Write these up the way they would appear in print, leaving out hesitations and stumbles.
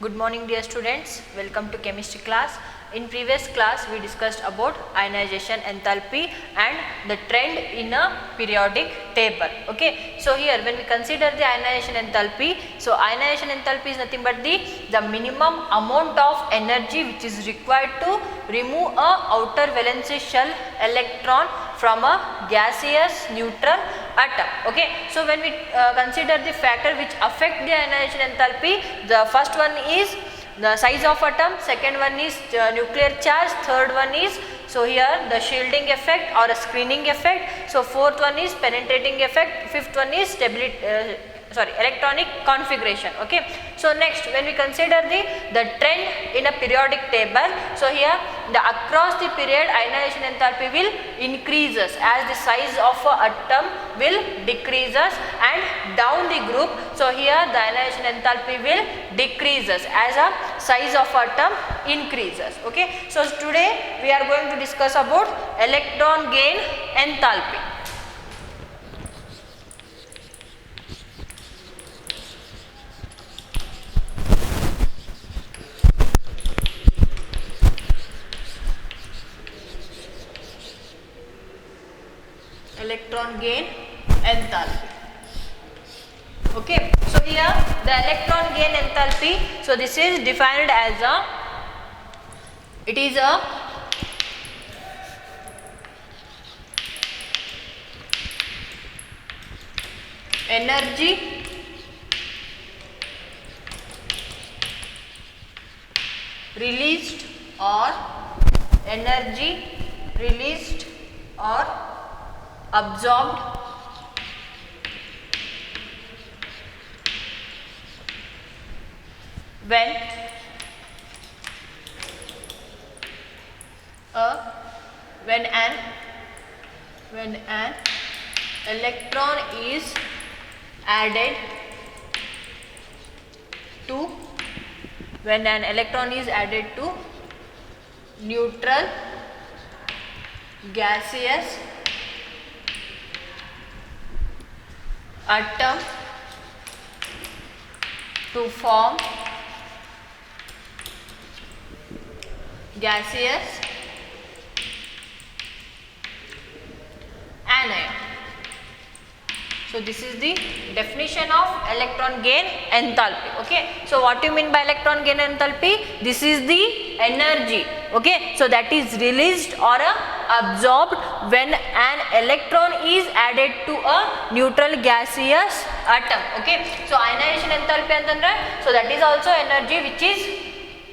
Good morning dear students, welcome to chemistry class. In previous class we discussed about ionization enthalpy and the trend in a periodic table. Okay, so here when we consider the ionization enthalpy, so ionization enthalpy is nothing but the minimum amount of energy which is required to remove a outer valency shell electron from a gaseous neutral atom. Okay, so when we consider the factor which affect the ionization enthalpy, the first one is the size of atom, second one is nuclear charge, third one is here the shielding effect or a screening effect, so fourth one is penetrating effect, fifth one is electronic configuration. Okay, so next when we consider the trend in a periodic table, so here the across the period ionization enthalpy will increases as the size of a atom will decreases, and down the group, so here the ionization enthalpy will decreases as a size of atom increases. Okay, so today we are going to discuss about electron gain enthalpy. Electron gain enthalpy. Okay, so here the electron gain enthalpy, so this is defined as it is a energy released or absorbed when an electron is added to neutral gaseous atom to form gaseous anion. So this is the definition of electron gain enthalpy. Okay, so what do you mean by electron gain enthalpy? This is the energy, okay, so that is released or absorbed when an electron is added to a neutral gaseous atom. Okay, so ionization enthalpy antandre, so that is also energy which is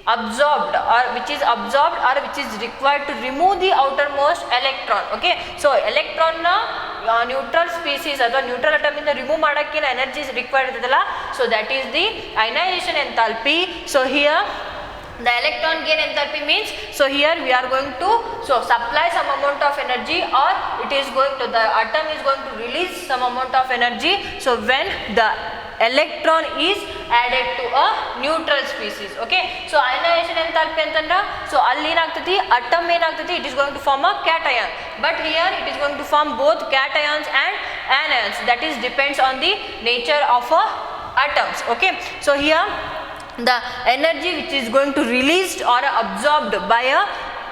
absorbed or which is required to remove the outermost electron. Okay, so electron neutral species ಅಥವಾ neutral atom ಇಂದ remove ಮಾಡಕ್ಕಿನ energy is required ಇರ್ತದಲ್ಲ, so that is the ionization enthalpy. So here the electron gain enthalpy means, so here we are going to supply some amount of energy, or the atom is going to release some amount of energy, so when the electron is added to a neutral species. Okay, so ionization enthalpy antandra, so alli enagtati atom enagtati, it is going to form a cation, but here it is going to form both cations and anions, that is depends on the nature of atoms. Okay, so here the energy which is going to released or absorbed by a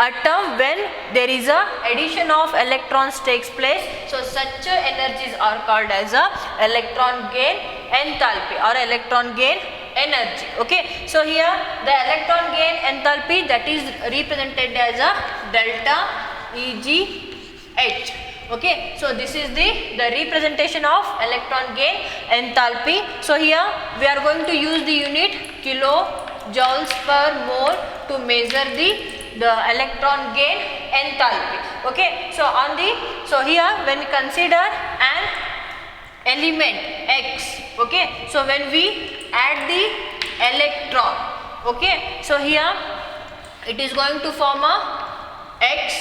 atom when there is a addition of electrons takes place, so such energies are called as a electron gain enthalpy or electron gain energy. Okay, so here the electron gain enthalpy, that is represented as a delta EGH. Okay, so this is the representation of electron gain enthalpy. So here we are going to use the unit kilojoules per mole to measure the electron gain enthalpy. Okay, so here when we consider an element X, okay, so when we add the electron, okay, so here it is going to form a X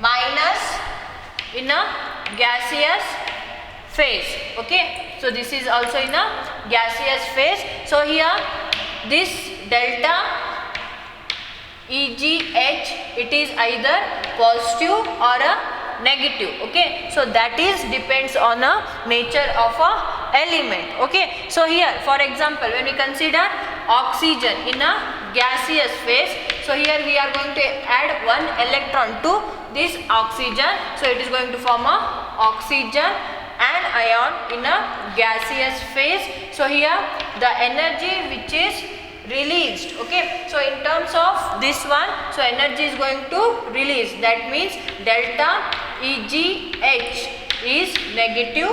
minus in a gaseous phase. Okay, so this is also in a gaseous phase, so here this delta EGH, it is either positive or a negative. Okay, so that is depends on a nature of a element. Okay, so here for example when we consider oxygen in a gaseous phase. So here we are going to add one electron to this oxygen. So it is going to form a oxygen and ion in a gaseous phase. So here the energy which is released, okay, so in terms of this one, so energy is going to release, that means delta EGH is negative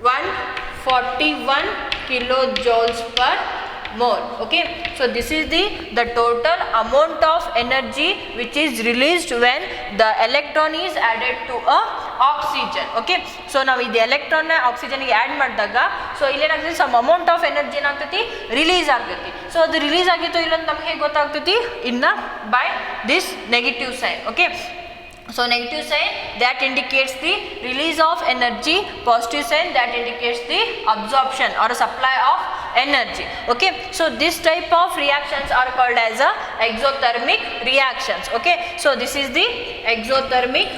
141 kilojoules per mole, okay. So this is the total amount of energy which is released when the electron is added to a oxygen, okay. So now the electron na oxygen ge add ಮಾಡಿದಾಗ so ಇಲ್ಲಿ ಏನಾಗ್ತದೆ some amount of energy ಏನಾಗ್ತತಿ release ಆಗ್ತತಿ. So ಅದು release ಆಗಿತ್ತು ಇಲ್ಲ ಅಂತ ನಮಗೆ ಹೇಗೆ ಗೊತ್ತಾಗ್ತತಿ ಇನ್ನ by this negative sign, okay. So negative sign that indicates the release of energy, positive sign that indicates the absorption or supply of energy, okay. So this type of reactions are called as a exothermic reactions, okay. So this is the exothermic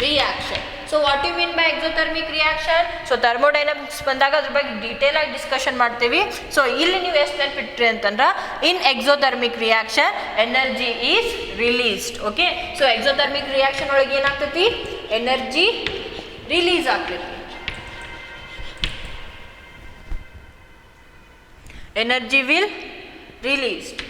reaction. So what do you mean by exothermic reaction? So thermodynamics ಬಂದಾಗ ಅದರ ಬಗ್ಗೆ detail ಆಗಿ discussion ಮಾಡ್ತೀವಿ. So ಇಲ್ಲಿ ನೀವು ಎಷ್ಟು ನೆನಪಿಟ್ರಿ ಅಂತಂದ್ರೆ in exothermic reaction energy is released, okay. So exothermic reaction ಒಳಗೆ ಏನಾಗ್ತೈತಿ, ಎನರ್ಜಿ ರಿಲೀಸ್ ಆಗ್ತೈತಿ. Energy will released.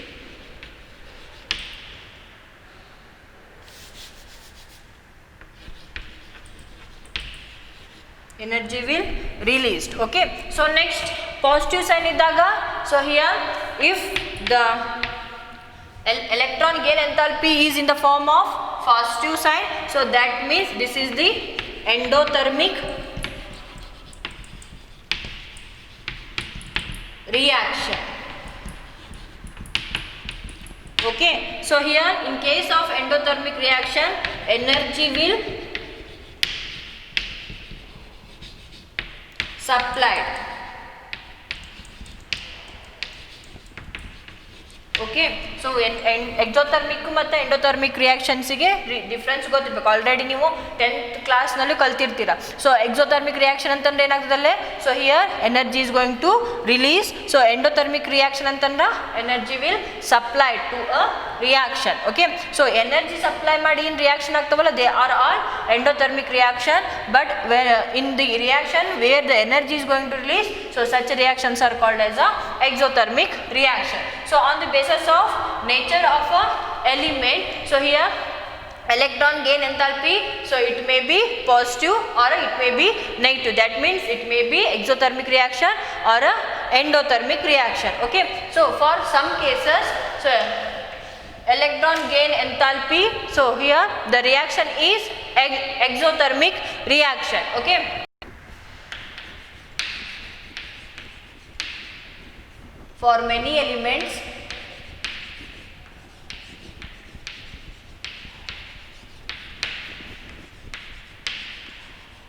Energy will released, okay. So next positive sign idaga, so here if the electron gain enthalpy is in the form of positive sign, so that means this is the endothermic reaction, okay. So here in case of endothermic reaction energy will supplied, okay. So exothermic ಮತ್ತು endothermic ರಿಯಾಕ್ಷನ್ಸಿಗೆ difference ಗೊತ್ತಿರಬೇಕು. Already ನೀವು 10th ಕ್ಲಾಸ್ನಲ್ಲಿ ಕಲ್ತಿರ್ತೀರಾ. So exothermic reaction ಅಂತಂದ್ರೆ ಏನಾಗ್ತದಲ್ಲೇ, so here energy is going to release. So endothermic reaction ಅಂತಂದ್ರೆ energy will supply to a reaction, okay. So energy supply ಮಾಡಿ ಏನು ರಿಯಾಕ್ಷನ್ ಆಗ್ತಾವಲ್ಲ they are all endothermic reaction. But in the reaction where the energy is going to release, so such reactions are called as a exothermic reaction. So on the basis of nature of a element, so here electron gain enthalpy, so it may be positive or it may be negative, that means it may be exothermic reaction or a endothermic reaction, okay. So for some cases, so electron gain enthalpy, so here the reaction is exothermic reaction, okay. For many elements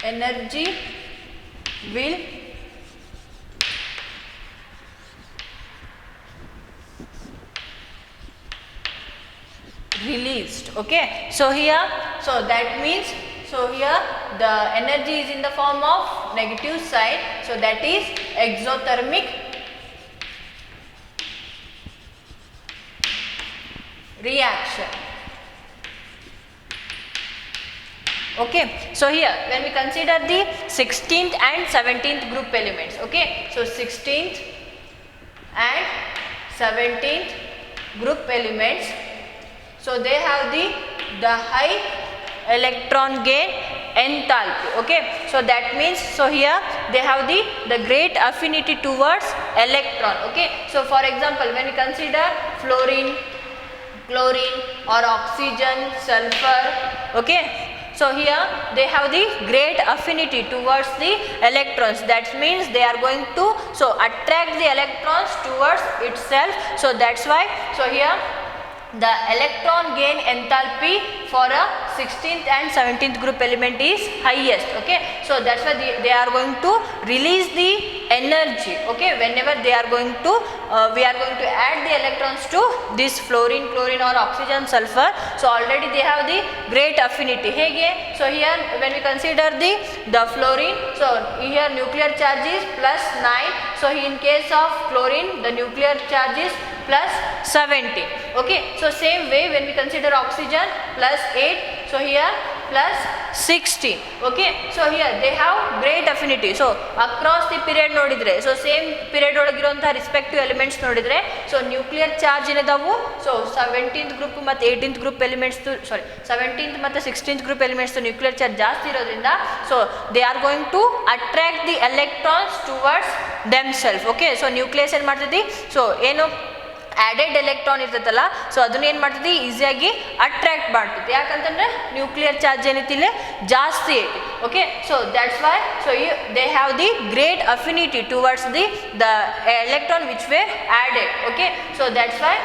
energy will released, okay. So here, so that means, so here the energy is in the form of negative sign, so that is exothermic reaction, okay. So here when we consider the 16th and 17th group elements, okay. So 16th and 17th group elements, so they have the high electron gain enthalpy, okay. So that means, so here they have the great affinity towards electron, okay. So for example when we consider fluorine, chlorine or oxygen, sulfur, okay. So here they have the great affinity towards the electrons, that means they are going to so attract the electrons towards itself. So that's why, so here the electron gain enthalpy for a 16th and 17th group element is highest, okay. So that's why they are going to release the energy. Okay, whenever they are going to we are going to add the electrons to this fluorine, chlorine or oxygen, sulfur, so already they have the great affinity. Hege, so here when we consider the fluorine, so here nuclear charge is +9, so in case of chlorine the nuclear charge is +17. Okay, so same way when we consider oxygen +8, so here +16. Okay, so here they have great affinity. So across the period nodidre, so same period ಒಳಗಿರುವಂತಹ respective elements ನೋಡಿದ್ರೆ, so nuclear charge ಏನಿದಾವು, so 17th group ಮತ್ತು 18th group elements, ಸಾರಿ 17th ಮತ್ತು 16th group elements nuclear charge ಜಾಸ್ತಿ ಇರೋದ್ರಿಂದ, so they are going to attract the electrons towards themself. Okay, so nucleus ಏನು ಮಾಡ್ತೈತಿ, so ಏನು added electron ಇರ್ತೈತಲ್ಲ, so ಅದನ್ನ ಏನು ಮಾಡ್ತೈತಿ, ಈಸಿಯಾಗಿ ಅಟ್ರಾಕ್ಟ್ ಮಾಡ್ತೈತಿ. ಯಾಕಂತಂದ್ರೆ ನ್ಯೂಕ್ಲಿಯರ್ ಚಾರ್ಜ್ ಏನೈತಿ ಇಲ್ಲಿ ಜಾಸ್ತಿ ಐತಿ. Okay, so that's why, so they have the great affinity towards the electron which were added. Okay, so that's why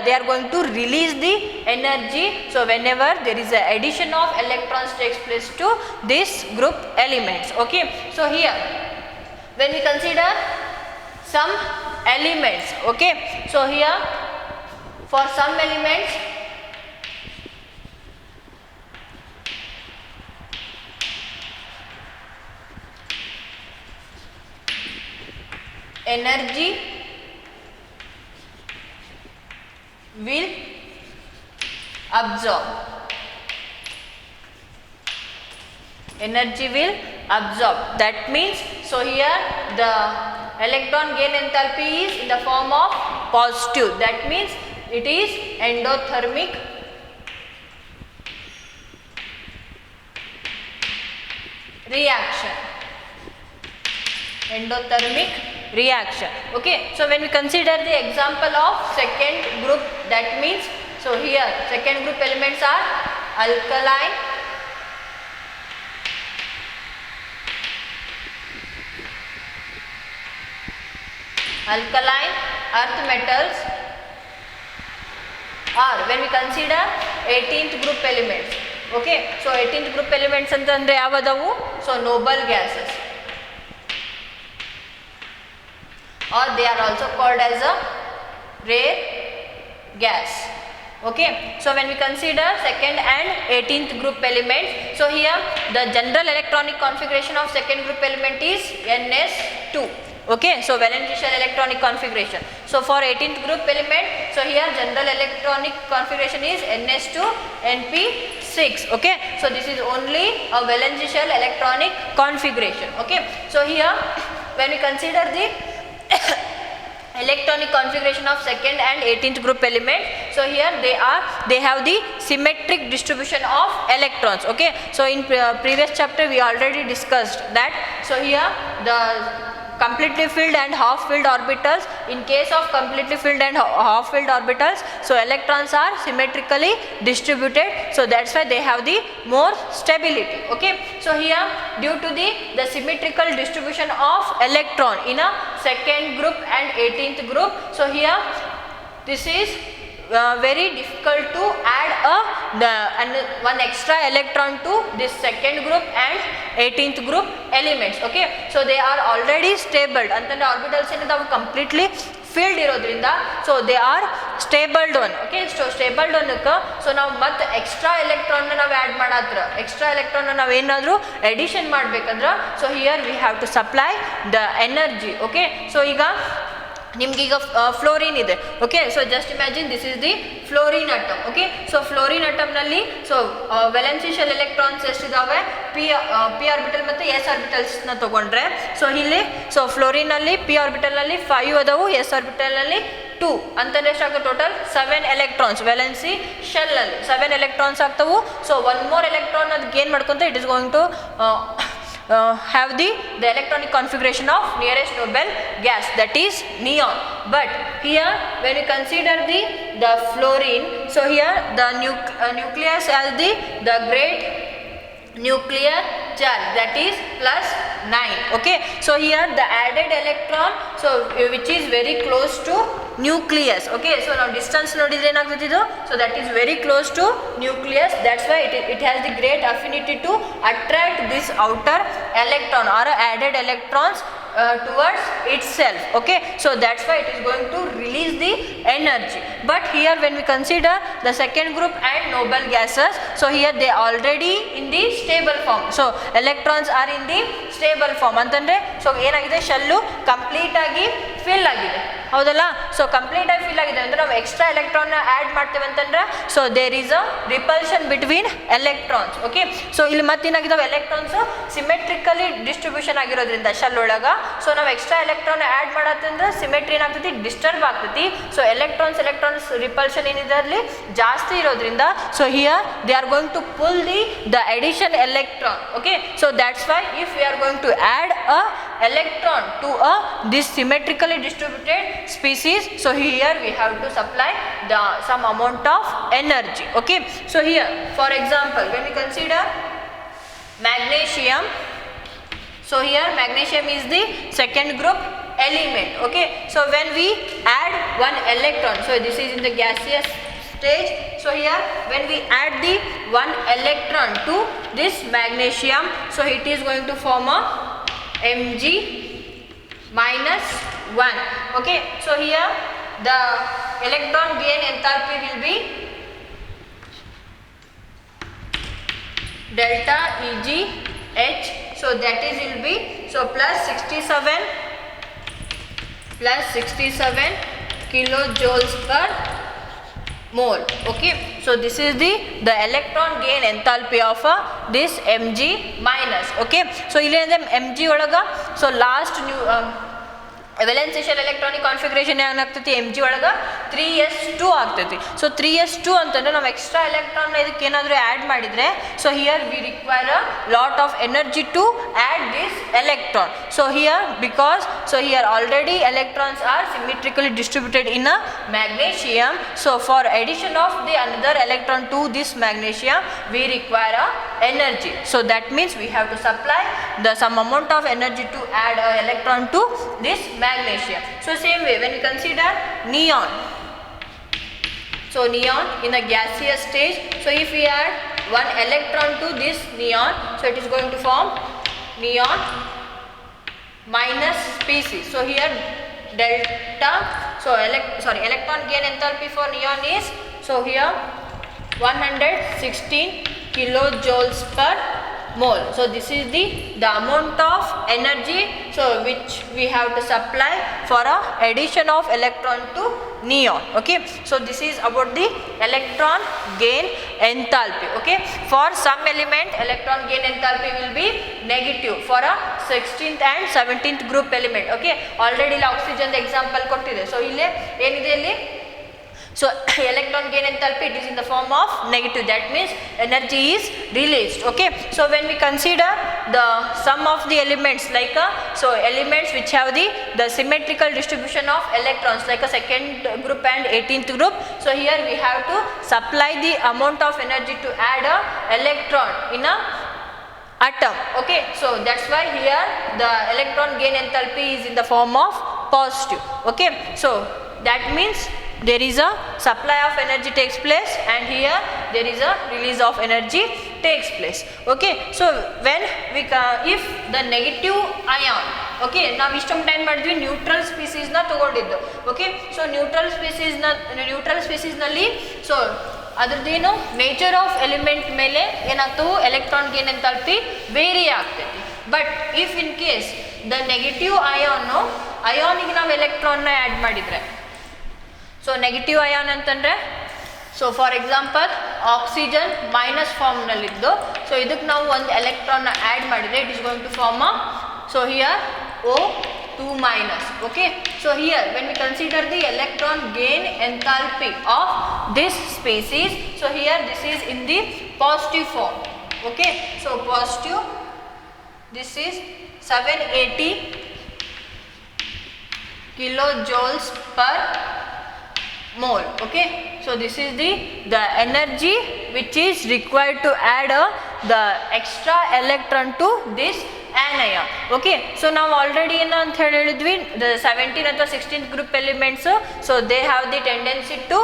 they are going to release the energy, so whenever there is a addition of electrons takes place to this group elements. Okay, so here when we consider some elements, okay, so here for some elements energy will absorb. Energy will absorb. That means, so here the electron gain enthalpy is in the form of positive. That means it is endothermic reaction. Endothermic reaction. Okay, so when we consider the example of second group, that means, so here second group elements are alkaline, earth metals, or when we consider 18th group elements. Okay, so 18th group elements ಅಂತಂದ್ರೆ ಯಾವದವು, so noble gases, or they are also called as a rare gas. Okay, so when we consider second and 18th group elements, so here the general electronic configuration of second group element is NS2. Okay, so valence shell electronic configuration. So for 18th group element, so here general electronic configuration is NS2 NP6. Okay, so this is only a valence shell electronic configuration. Okay, so here when we consider the electronic configuration of second and 18th group element, so here they have the symmetric distribution of electrons. Okay, so in previous chapter we already discussed that. So here the completely filled and half filled orbitals, in case of completely filled and half filled orbitals, so electrons are symmetrically distributed, so that's why they have the more stability. Okay, so here due to the symmetrical distribution of electron in a second group and 18th group, so here this is very difficult to add one extra electron to this second group and 18th group elements. Okay, so they are already stable ಅಂತಂದ್ರೆ orbitals ಏನಿದಾವು completely filled ಇರೋದ್ರಿಂದ, so they are stabled one. Okay, so stabled one ಕ್ಕೆ, so ನಾವು ಮತ್ತೆ extra electron ನಾವು add ಮಾಡಾತ್ರ, extra electron ನಾವು ಏನಾದರೂ edition ಮಾಡಬೇಕಂದ್ರೆ, so here we have to supply the energy. Okay, so ಈಗ ನಿಮ್ಗೀಗ ಫ್ಲೋರಿನ್ ಇದೆ. Okay, so just imagine this is the fluorine atom. Okay, so fluorine ಅಟಮ್ನಲ್ಲಿ ಸೊ ವೆಲೆನ್ಸಿ ಶೆಲ್ ಎಲೆಕ್ಟ್ರಾನ್ಸ್ ಎಷ್ಟಿದಾವೆ, P orbital ಮತ್ತು S ಆರ್ಬಿಟಲ್ಸ್ನ ತೊಗೊಂಡ್ರೆ, so ಇಲ್ಲಿ so ಫ್ಲೋರಿನಲ್ಲಿ P ಆರ್ಬಿಟಲ್ನಲ್ಲಿ 5 ಅದಾವು, ಎಸ್ ಆರ್ಬಿಟಲ್ನಲ್ಲಿ 2 ಅಂತಂದ್ರೆ ಎಷ್ಟಾಗ್ತವೆ, ಟೋಟಲ್ 7 ಎಲೆಕ್ಟ್ರಾನ್ಸ್ ವೆಲೆನ್ಸಿ ಶೆಲ್ನಲ್ಲಿ 7 ಎಲೆಕ್ಟ್ರಾನ್ಸ್ ಆಗ್ತವು. ಸೊ ಒನ್ ಮೋರ್ ಎಲೆಕ್ಟ್ರಾನ್ ಅದು ಗೇನ್ ಮಾಡ್ಕೊಂತ it is going to have the electronic configuration of nearest noble gas, that is neon. But here when we consider the fluorine, so here the nucleus has the great nuclear charge, that is +9. Okay, so here the added electron, so which is very close to nucleus. Okay, so now distance nodidre enagutide idu, so that is very close to nucleus, that's why it has the great affinity to attract this outer electron or added electrons towards itself. Okay, so that's why it is going to release the energy. But here when we consider the second group and noble gases, so here they are already in the stable form. So electrons are in the stable form ಅಂತಂದ್ರೆ so ಏನಾಗಿದೆ, shell complete ಆಗಿ fill ಆಗಿದೆ, ಹೌದಲ್ಲ. So complete ಆಗಿ fill ಆಗಿದೆ ಅಂದ್ರೆ ನಾವು extra electron add ಮಾಡ್ತೇವೆ ಅಂತಂದ್ರೆ so there is a repulsion between electrons. Okay, so ಇಲ್ಲಿ ಮತ್ತೇನಾಗಿದ್ದಾವೆ, ಎಲೆಕ್ಟ್ರಾನ್ಸ್ ಸಿಮೆಟ್ರಿಕಲಿ ಡಿಸ್ಟ್ರಿಬ್ಯೂಷನ್ ಆಗಿರೋದ್ರಿಂದ ಶೆಲ್ ಒಳಗ ಸೊ ನಾವು ಎಕ್ಸ್ಟ್ರಾ ಎಲೆಕ್ಟ್ರಾನ್ ಆ್ಯಡ್ ಮಾಡತ್ತಂದ್ರೆ ಸಿಮೆಟ್ರಿ ಏನಾಗ್ತೈತಿ, ಡಿಸ್ಟರ್ಬ್ ಆಗ್ತೈತಿ. ಸೊ ಎಲೆಕ್ಟ್ರಾನ್ಸ್ ರಿಪಲ್ಷನ್ ಏನಿದೆ ಜಾಸ್ತಿ ಇರೋದ್ರಿಂದ so here they are going to pull the addition electron. Okay, so that's why if we are going to add a electron to this symmetrically distributed species, so here we have to supply some amount of energy. Okay, so here for example when we consider magnesium, so here magnesium is the second group element. Okay, so when we add one electron, so this is in the gaseous stage, so here when we add the one electron to this magnesium, so it is going to form a Mg minus 1. Okay, so here the electron gain enthalpy will be delta Eg H, so that is will be so plus 67 kilojoules per mole. Okay, so this is the electron gain enthalpy of this Mg minus. Okay, so ಇಲ್ಲಿ Mg ಒಳಗ so last new ವೇಲೆನ್ಸೇಷನ್ electronic configuration ಏನಾಗ್ತೈತಿ, Mg ಒಳಗೆ 3s2 ಆಗ್ತೈತಿ. So 3s2 ಅಂತಂದ್ರೆ ನಾವು extra electron ಇದಕ್ಕೆ ಏನಾದರೂ ಆ್ಯಡ್ ಮಾಡಿದರೆ so here we require a lot of energy to add this electron. So here because so here already electrons are symmetrically distributed in a magnesium, so for addition of the another electron to this magnesium we require a energy. So that means we have to supply some amount of energy to add a electron to this magnesium. So same way when we consider neon, so neon in a gaseous stage, so if we add one electron to this neon, so it is going to form neon minus species. So here delta, so electron gain enthalpy for neon is so here 116 kilojoules per mole. So this is the amount of energy so which we have to supply for a addition of electron to neon. Okay, so this is about the electron gain enthalpy. Okay, for some element electron gain enthalpy will be negative for a 16th and 17th group element. Okay, already oxygen the example ಕೊಟ್ಟಿದೆ. So ಇಲ್ಲಿ ಏನಿದೆ, ಇಲ್ಲಿ so electron gain enthalpy it is in the form of negative, that means energy is released. Okay, so when we consider the sum of the elements like so elements which have the symmetrical distribution of electrons like a second group and 18th group, so here we have to supply the amount of energy to add a electron in a atom. Okay, so that's why here the electron gain enthalpy is in the form of positive. Okay, so that means there is a supply of energy takes place and here there is a release of energy takes place. Okay, so when we if the negative ion, okay, ನಾವು ಇಷ್ಟೊಂದು time ಮಾಡಿದ್ವಿ neutral ಸ್ಪೀಸೀಸ್ನ ತಗೊಂಡಿದ್ದು. ಓಕೆ, so neutral ಸ್ಪೀಸೀಸ್ನಲ್ಲಿ so ಅದ್ರದ್ದೇನು nature of element ಮೇಲೆ ಏನಾಗ್ತವು ಎಲೆಕ್ಟ್ರಾನ್ ಗೇನ್ ಎಂಥಾಲ್ಪಿ ವೇರಿ ಆಗ್ತೈತಿ. But if in case the negative ಅಯಾನಿಗೆ ನಾವು ಎಲೆಕ್ಟ್ರಾನ್ನ ಆ್ಯಡ್ ಮಾಡಿದರೆ, ಸೊ ನೆಗೆಟಿವ್ ಅಯಾನ್ ಅಂತಂದರೆ so for example oxygen minus ಫಾರ್ಮ್ನಲ್ಲಿದ್ದು, ಸೊ ಇದಕ್ಕೆ ನಾವು ಒಂದು ಎಲೆಕ್ಟ್ರಾನ್ನ ಆ್ಯಡ್ ಮಾಡಿದರೆ it is going to form so here O2 minus. Okay, so here when we consider the electron gain enthalpy of this species, so here this is in the positive form. Okay, so positive, this is 780 kilojoules per mole. Okay, so this is the energy which is required to add the extra electron to this anion. Okay, so now already ಏನು ಅಂತ ಹೇಳಿದ್ವಿ, the 17th ಅಥವಾ 16th group elements, so they have the tendency to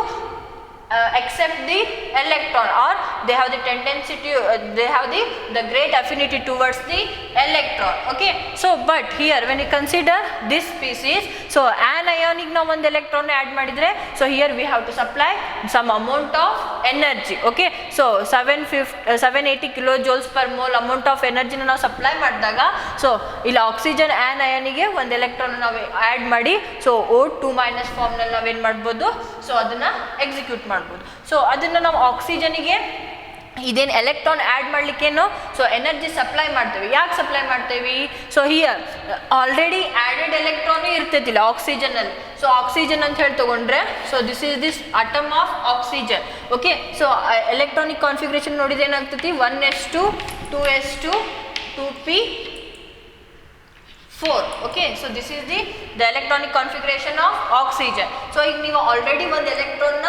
accept the electron, or they have the tendency to they have the great affinity towards the electron. Okay, so but here when you consider this species, so anionic na one electron add madidre, so here we have to supply some amount of energy. Okay, so 780 kilojoules per mole amount of energy na ನಾವು supply ಮಾಡಿದಾಗ, so ಇಲ್ಲಿ oxygen ಆನಯಾನಿಗೆ ಒಂದು electron ನಾವು add ಮಾಡಿ, so O2 minus ಫಾರ್ಮ್ನಲ್ಲಿ ನಾವೇನು ಮಾಡ್ಬೋದು, so ಅದನ್ನು execute ಮಾಡ್ಬೋದು. ಸೊ ಅದನ್ನು ನಾವು ಆಕ್ಸಿಜನಿಗೆ ಇದೇನು ಎಲೆಕ್ಟ್ರಾನ್ ಆ್ಯಡ್ ಮಾಡಲಿಕ್ಕೇನು, ಸೊ ಎನರ್ಜಿ ಸಪ್ಲೈ ಮಾಡ್ತೇವೆ. ಯಾಕೆ ಸಪ್ಲೈ ಮಾಡ್ತೇವೆ, so here already added electron ಇರ್ತೈತಿಲ್ಲ ಆಕ್ಸಿಜನಲ್ಲಿ. ಸೊ ಆಕ್ಸಿಜನ್ ಅಂತ ಹೇಳಿ ತೊಗೊಂಡ್ರೆ, so this is this atom of oxygen. Okay, so electronic configuration ನೋಡಿದ್ರೆ ಏನಾಗ್ತೈತಿ, 1s2 2s2 2p4. Okay, so this is the electronic configuration of oxygen. So ಈಗ ನೀವು already ಒಂದು ಎಲೆಕ್ಟ್ರಾನ್ನ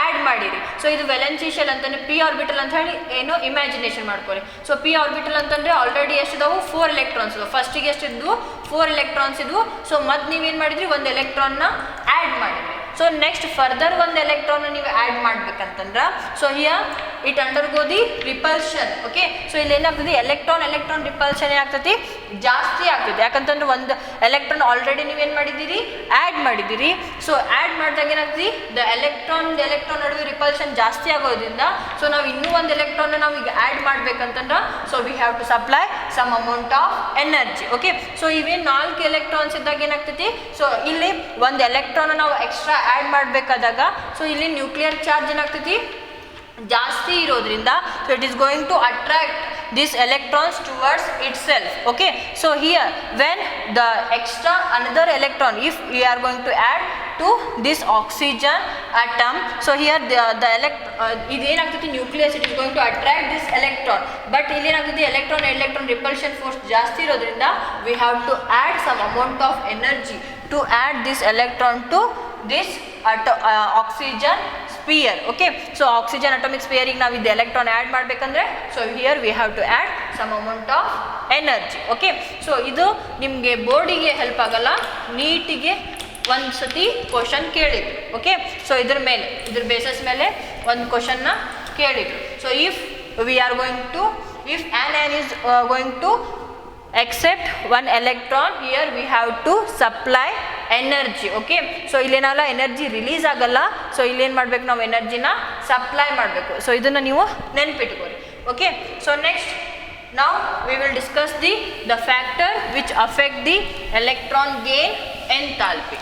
ಆ್ಯಡ್ ಮಾಡಿರಿ. ಸೊ ಇದು ವೇಲೆನ್ಸಿ ಶೆಲ್ ಅಂತಾನೆ, ಪಿ ಆರ್ಬಿಟಲ್ ಅಂತ ಹೇಳಿ ಏನೋ ಇಮ್ಯಾಜಿನೇಷನ್ ಮಾಡ್ಕೊಳ್ಳಿ. ಸೊ ಪಿ ಆರ್ಬಿಟಲ್ ಅಂತಂದರೆ ಆಲ್ರೆಡಿ ಎಷ್ಟಿದಾವು 4 ಎಲೆಕ್ಟ್ರಾನ್ಸ್ ಇದಾವೆ. ಫಸ್ಟಿಗೆ ಎಷ್ಟಿದ್ವು 4 ಎಲೆಕ್ಟ್ರಾನ್ಸ್ ಇದ್ವು. ಸೊ ಮತ್ತು ನೀವೇನು ಮಾಡಿದ್ರಿ, ಒಂದು ಎಲೆಕ್ಟ್ರಾನ್ನ ಆ್ಯಡ್ ಮಾಡಿದ್ರಿ. ಸೊ ನೆಕ್ಸ್ಟ್ ಫರ್ದರ್ ಒಂದು ಎಲೆಕ್ಟ್ರಾನ್ ನೀವು ಆ್ಯಡ್ ಮಾಡ್ಬೇಕಂತಂದ್ರೆ, so here it undergo the repulsion. Okay, so ಇಲ್ಲಿ ಏನಾಗ್ತದೆ, ಎಲೆಕ್ಟ್ರಾನ್ ರಿಪಲ್ಷನ್ ಏನಾಗ್ತದೆ, ಜಾಸ್ತಿ ಆಗ್ತದೆ. ಯಾಕಂತಂದ್ರೆ ಒಂದು ಎಲೆಕ್ಟ್ರಾನ್ ಆಲ್ರೆಡಿ ನೀವೇನು ಮಾಡಿದ್ದೀರಿ, ಆ್ಯಡ್ ಮಾಡಿದ್ದೀರಿ. ಸೊ ಆ್ಯಡ್ ಮಾಡಿದಾಗ ಏನಾಗ್ತದೆ, ಎಲೆಕ್ಟ್ರಾನ್ ನಡುವೆ ರಿಪಲ್ಷನ್ ಜಾಸ್ತಿ ಆಗೋದ್ರಿಂದ, ಸೊ ನಾವು ಇನ್ನೂ ಒಂದು ಎಲೆಕ್ಟ್ರಾನ್ ನಾವು ಈಗ ಆ್ಯಡ್ ಮಾಡ್ಬೇಕಂತಂದ್ರೆ, so we have to supply some amount of energy. Okay, so ಇವೇನು 4 ಎಲೆಕ್ಟ್ರಾನ್ಸ್ ಇದ್ದಾಗ ಏನಾಗ್ತೈತಿ, ಸೊ ಇಲ್ಲಿ ಒಂದು ಎಲೆಕ್ಟ್ರಾನ್ ನಾವು ಎಕ್ಸ್ಟ್ರಾ ಆ್ಯಡ್ ಮಾಡಬೇಕಾದಾಗ, ಸೊ ಇಲ್ಲಿ ನ್ಯೂಕ್ಲಿಯರ್ ಚಾರ್ಜ್ ಏನಾಗ್ತೈತಿ, ಜಾಸ್ತಿ ಇರೋದ್ರಿಂದ, so it is going to attract these electrons towards itself. Okay, so here when the extra another electron, if we are going to add to this oxygen atom, so here the iದೇನಾಗ್ತೈತಿ, nucleus, it is going to attract this electron. but ಇಲ್ಲಿ ಏನಾಗ್ತೈತಿ, electron repulsion force ಜಾಸ್ತಿ ಇರೋದ್ರಿಂದ we have to add some amount of energy to add this electron to this oxygen sphere. Okay, so oxygen atomic sphere ಗೆ ನಾವು ಇದು electron add ಮಾಡಬೇಕಂದ್ರೆ, so here we have to add some amount of energy. Okay, so ಇದು ನಿಮಗೆ ಬೋರ್ಡಿಗೆ help ಆಗಲ್ಲ, ನೀಟಿಗೆ ಒಂದು ಸತಿ question ಕೇಳಿದ್ರು. ಓಕೆ, ಸೊ ಇದ್ರ ಬೇಸಿಸ್ ಮೇಲೆ ಒಂದು ಕ್ವಶನ್ನ ಕೇಳಿದ್ರು. So if we are going to, if anion is going to accept one electron, here we have to supply energy. Okay, so ಇಲ್ಲೇನಲ್ಲ ಎನರ್ಜಿ ರಿಲೀಸ್ ಆಗಲ್ಲ. ಸೊ ಇಲ್ಲೇನು ಮಾಡ್ಬೇಕು, ನಾವು ಎನರ್ಜಿನ ಸಪ್ಲೈ ಮಾಡಬೇಕು. ಸೊ ಇದನ್ನು ನೀವು ನೆನ್ಪಿಟ್ಕೊರಿ. Okay, so next now we will discuss the factor which affect the electron gain enthalpy.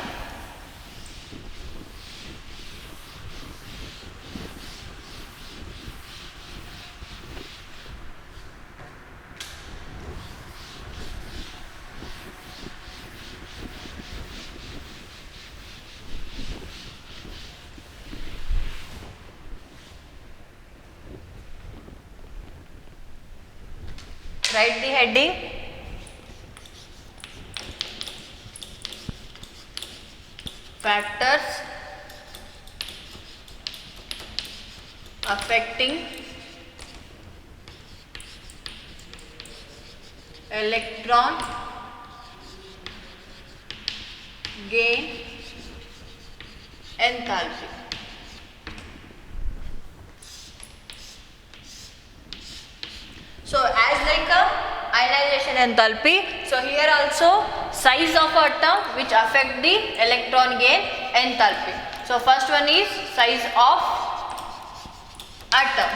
Write the heading. Factors affecting electron gain enthalpy. So as like a ionization enthalpy, so here also size of atom which affect the electron gain enthalpy. So first one is size of atom.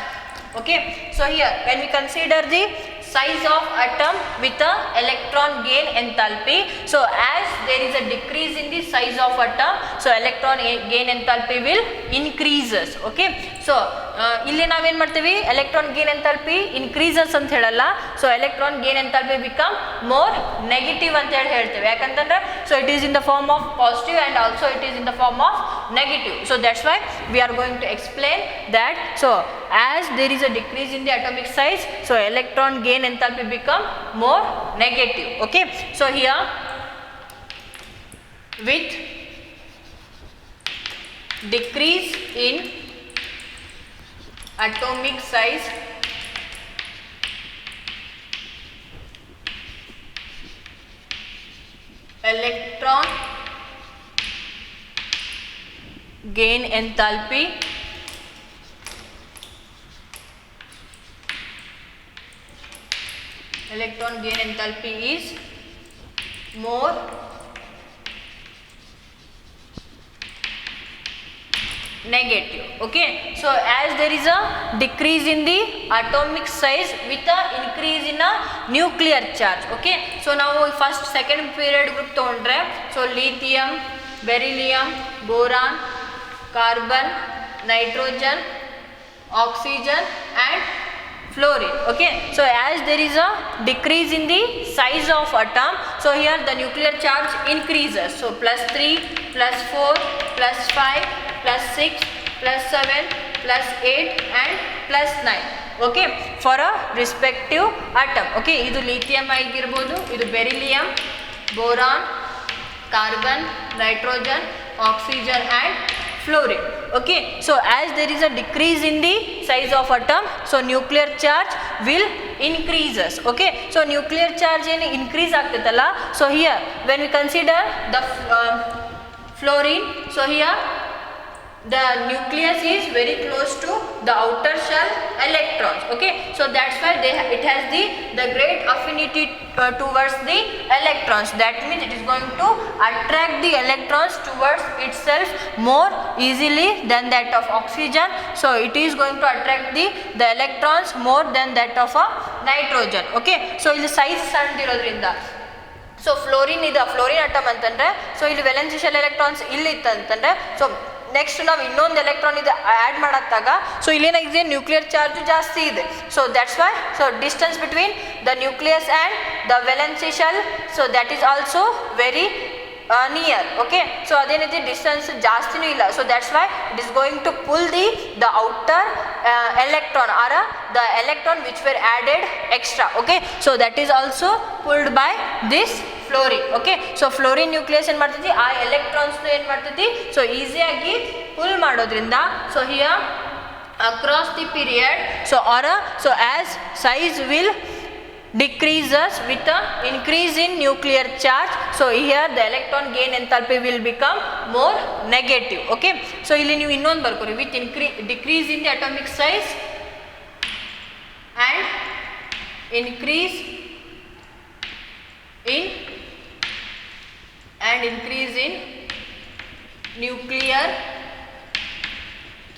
Okay, so here when we consider the size of atom with a electron gain enthalpy, so as there is a decrease in the size of atom, so electron gain enthalpy will increases. Okay, so ಇಲ್ಲಿ ನಾವೇನು ಮಾಡ್ತೀವಿ, electron gain enthalpy increases ಅಂತ ಹೇಳಲ್ಲ. So electron gain enthalpy become more negative ಅಂತ ಹೇಳ್ತೇವೆ. ಯಾಕಂತಂದ್ರೆ so it is in the form of positive and also it is in the form of negative. So that's why we are going to explain that. So as there is a decrease in the atomic size, so electron gain enthalpy become more negative. Okay, so here with decrease in atomic size, electron gain enthalpy electron gain enthalpy is more negative. Okay, so as there is a decrease in the atomic size with a increase in a nuclear charge. Okay, so now first second period group tondre, so lithium, beryllium, boron, carbon, nitrogen, oxygen and fluorine. Okay, so as there is a decrease in the size of atom, so here the nuclear charge increases, so +3, +4, +5, +6, +7, +8 and +9. Okay, for a respective atom. Okay, idu lithium agirbodu, idu beryllium, boron, carbon, nitrogen, oxygen and fluorine. Okay, so as there is a decrease in the size of atom, so nuclear charge will increases. Okay, so nuclear charge increase agtadalla, so here when we consider the fluorine, so here the nucleus is very close to the outer shell electrons. Okay, so that's why it has the great affinity towards the electrons. That means it is going to attract the electrons towards itself more easily than that of oxygen. So it is going to attract the electrons more than that of a nitrogen. Okay, so ಇಲ್ಲಿ size ಸಣ್ಣದಿರೋದ್ರಿಂದ, so fluorine ಇದೆ, fluorine atom ಅಂತಂದ್ರೆ, so ಇಲ್ಲಿ valency shell electrons ಇಲ್ಲಿ ಇತ್ತಂತಂದ್ರೆ, so next ನಾವು ಇನ್ನೊಂದು electron ಇದೆ ಆ್ಯಡ್ ಮಾಡತ್ತಾಗ, ಸೊ ಇಲ್ಲೇನಾಗಿದೆ ನ್ಯೂಕ್ಲಿಯರ್ ಚಾರ್ಜ್ ಜಾಸ್ತಿ ಇದೆ. So that's why, so distance between the nucleus and the valency shell, so that is also very near. Okay, so ಅದೇನಿದೆ ಡಿಸ್ಟೆನ್ಸ್ ಜಾಸ್ತಿನೂ ಇಲ್ಲ, so that's why it is going to pull the outer electron or the electron which were added extra. Okay, so that is also pulled by this fluorine. Okay, so fluorine nucleus ಏನು ಮಾಡ್ತೈತಿ, ಆ electrons ಏನು ಮಾಡ್ತೈತಿ, so ಈಸಿಯಾಗಿ full ಮಾಡೋದ್ರಿಂದ, so here across the period, so so as size will decreases with the increase in nuclear charge, so here the electron gain enthalpy will become more negative. Okay, so ಇಲ್ಲಿ ನೀವು ಇನ್ನೊಂದು ಬರ್ಕೊರಿ, with decrease in the atomic size and increase in nuclear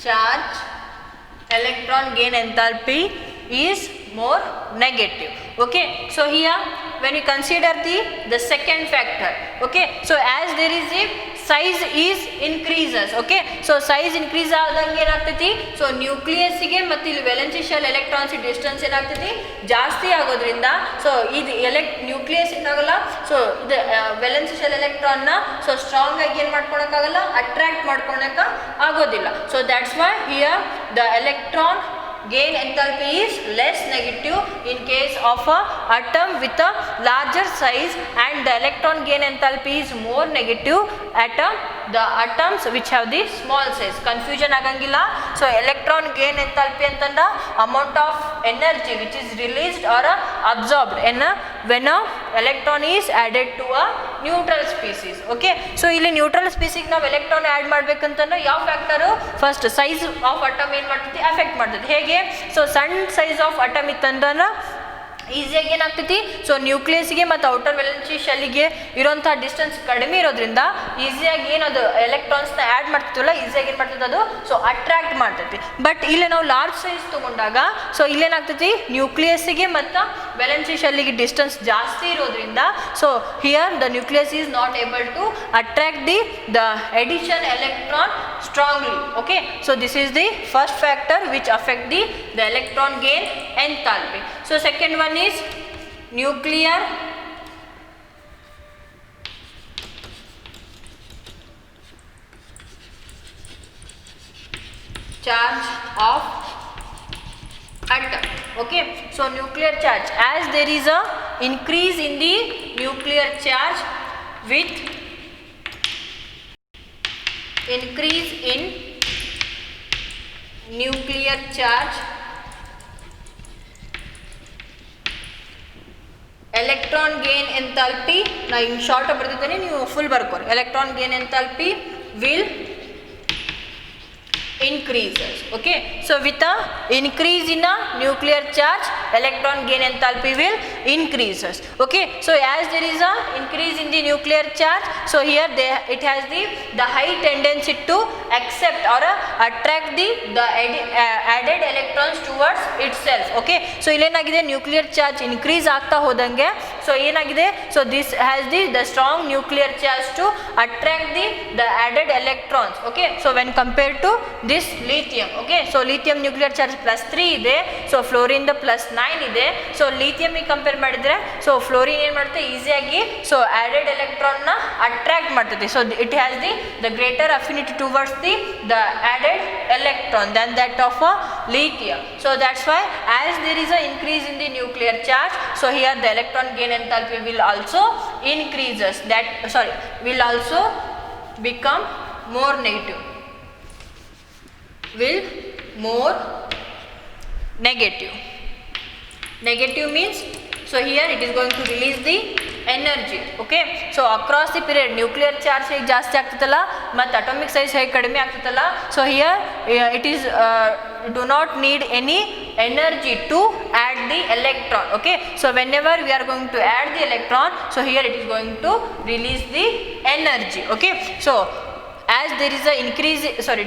charge, electron gain enthalpy is more negative. Okay, so here when we consider the second factor, okay, so as there is a size is increases. Okay, so size increase ಆದಂಗೆ ಏನಾಗ್ತೈತಿ, so ನ್ಯೂಕ್ಲಿಯಸ್ಗೆ ಮತ್ತು ಇಲ್ಲಿ valency shell electrons distance ಏನಾಗ್ತೈತಿ ಜಾಸ್ತಿ ಆಗೋದ್ರಿಂದ, so ಇದು nucleus ಏನಾಗಲ್ಲ, so ಇದು ವೇಲೆನ್ಸಿ ಶೆಲ್ ಎಲೆಕ್ಟ್ರಾನ್ನ ಸೊ ಸ್ಟ್ರಾಂಗ್ ಆಗಿ ಏನು ಮಾಡ್ಕೊಳಕ್ಕಾಗಲ್ಲ, ಅಟ್ರಾಕ್ಟ್ ಮಾಡ್ಕೊಳಕ್ಕೆ ಆಗೋದಿಲ್ಲ. So that's Y here the electron gain enthalpy is less negative in case of a atom with a larger size, and the electron gain enthalpy is more negative at the atoms which have the small size. Confusion agangilla. So electron gain enthalpy antanda amount of energy which is released or absorbed when a electron is added to a neutral species. Okay, so ಇಲ್ಲಿ neutral ಸ್ಪೀಸಿಗೆ ನಾವು electron add ಮಾಡ್ಬೇಕಂತಂದ್ರೆ ಯಾವ factor, first size of atom ಏನು ಮಾಡ್ತೈತಿ, affect ಮಾಡ್ತೈತಿ. ಹೇಗೆ, so ಸಣ್ಣ size of atom ಇತ್ತಂದ್ರೆ ಈಸಿಯಾಗಿ ಏನಾಗ್ತೈತಿ, ಸೊ ನ್ಯೂಕ್ಲಿಯಸ್ಗೆ ಮತ್ತು ಔಟರ್ ವೇಲೆನ್ಸಿ ಶೆಲ್ಗೆ ಇರೋಂಥ ಡಿಸ್ಟೆನ್ಸ್ ಕಡಿಮೆ ಇರೋದ್ರಿಂದ ಈಸಿಯಾಗಿ ಏನದು ಎಲೆಕ್ಟ್ರಾನ್ಸ್ನ ಆ್ಯಡ್ ಮಾಡ್ತೀವಲ್ಲ, ಈಸಿಯಾಗಿ ಏನು ಮಾಡ್ತೈತೆ ಅದು, ಸೊ ಅಟ್ರಾಕ್ಟ್ ಮಾಡ್ತೈತಿ. ಬಟ್ ಇಲ್ಲಿ ನಾವು ಲಾರ್ಜ್ ಸೈಜ್ ತೊಗೊಂಡಾಗ, ಸೊ ಇಲ್ಲೇನಾಗ್ತೈತಿ, ನ್ಯೂಕ್ಲಿಯಸ್ಗೆ ಮತ್ತು ವೇಲೆನ್ಸಿ ಶೆಲ್ಗೆ ಡಿಸ್ಟೆನ್ಸ್ ಜಾಸ್ತಿ ಇರೋದ್ರಿಂದ, so here the nucleus is not able to attract the addition electron strongly. Okay, so this is the first factor which affect the electron gain enthalpy. So second one is nuclear charge of atom. Okay, so nuclear charge, as there is a increase in the nuclear charge with increase in nuclear charge, electron gain enthalpy, now in short ಬರ್ತಿದ್ದೇನೆ, ನೀವು full ಬರ್ಕೋರಿ, electron gain enthalpy will increases. Okay, so with a increase in a nuclear charge, electron gain enthalpy will increases. Okay, so as there is a increase in the nuclear charge, so here it has the high tendency to accept or attract the added electrons towards itself. Okay, so illenagide nuclear charge increase ಆಗ್ತಾ ಹೋದಂಗೆ so ಏನಾಗಿದೆ, so this has the strong nuclear charge to attract the added electrons. Okay, so when compared to this lithium, okay, so lithium nuclear charge +3 ಇದೆ, so fluorine the +9 ಇದೆ. so lithium ಗೆ compare ಮಾಡಿದ್ರೆ so fluorine ಏನು ಮಾಡುತ್ತೆ ಈಸಿಯಾಗಿ so added electron ನ attract ಮಾಡ್ತದೆ. so it has the greater affinity towards the added electron than that of a lithium. so that's why as there is a increase in the nuclear charge, so here the electron gain enthalpy will also increases, will also become more negative, will more negative. Negative means, so here it is going to release the energy. Okay, so across the period nuclear charge ಹೇಗೆ ಜಾಸ್ತಿ ಆಗ್ತದಲ್ಲ ಮತ್ತು atomic size ಹೇಗೆ ಕಡಿಮೆ ಆಗ್ತದಲ್ಲ, so here it is do not need any energy to add the electron. Okay, so whenever we are going to add the electron, so here it is going to release the energy. Okay, so as there is a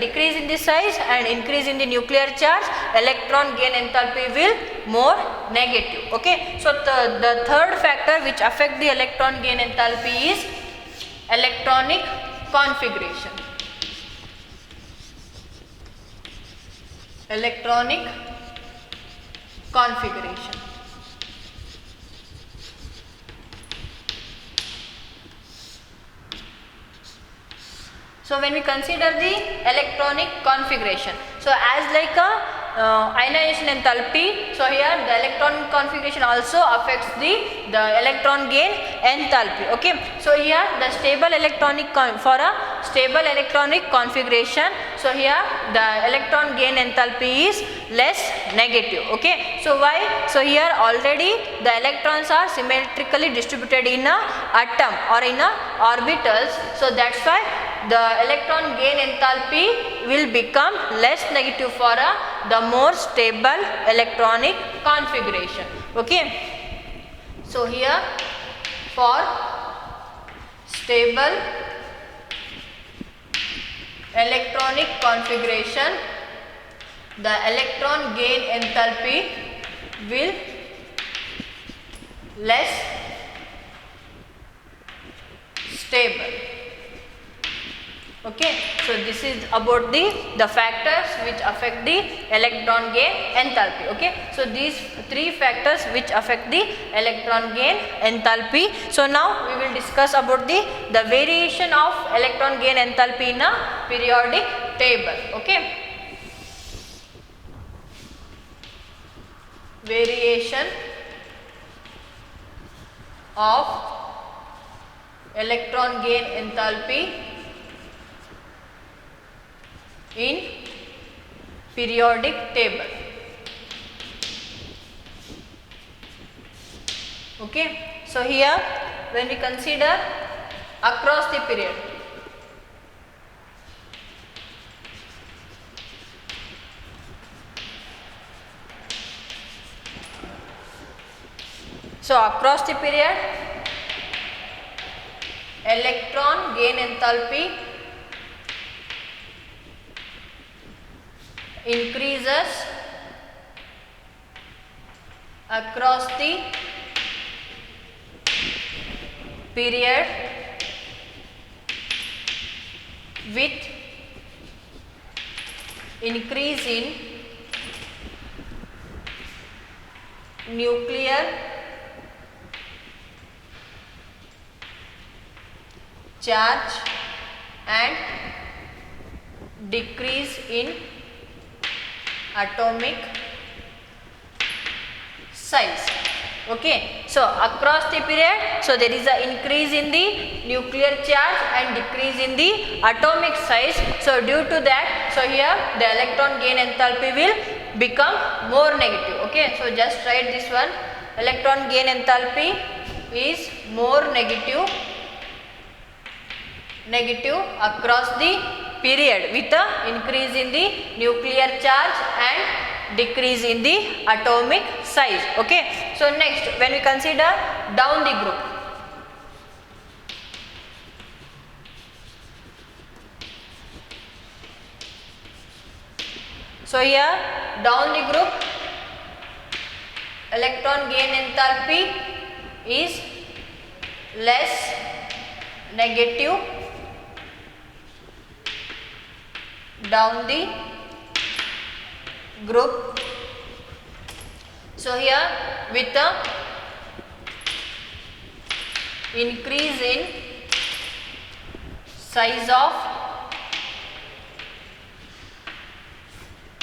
decrease in the size and increase in the nuclear charge, electron gain enthalpy will more negative. Okay, so the third factor which affect the electron gain enthalpy is electronic configuration. Electronic configuration. So when we consider the electronic configuration, so as like a ionization enthalpy, so here the electron configuration also affects the electron gain enthalpy. Okay, so here the stable electronic for a stable electronic configuration, so here the electron gain enthalpy is less negative. Okay, so why? So here already the electrons are symmetrically distributed in a atom or in a orbitals, so that's why the electron gain enthalpy will become less negative for the more stable electronic configuration. Okay, so here for stable electronic configuration, the electron gain enthalpy will less stable. Okay, so this is about the factors which affect the electron gain enthalpy. Okay, so these three factors which affect the electron gain enthalpy. So now we will discuss about the variation of electron gain enthalpy in a periodic table. Okay, variation of electron gain enthalpy in periodic table. Okay, so here when we consider across the period, so across the period electron gain enthalpy increases across the period with increase in nuclear charge and decrease in atomic size. Okay, so across the period, so there is a increase in the nuclear charge and decrease in the atomic size. So due to that, so here the electron gain enthalpy will become more negative. Okay, so just write this one, electron gain enthalpy is more negative across the period with a increase in the nuclear charge and decrease in the atomic size. Okay, so next when we consider down the group, so here down the group electron gain enthalpy is less negative down the group. So here with the increase in size of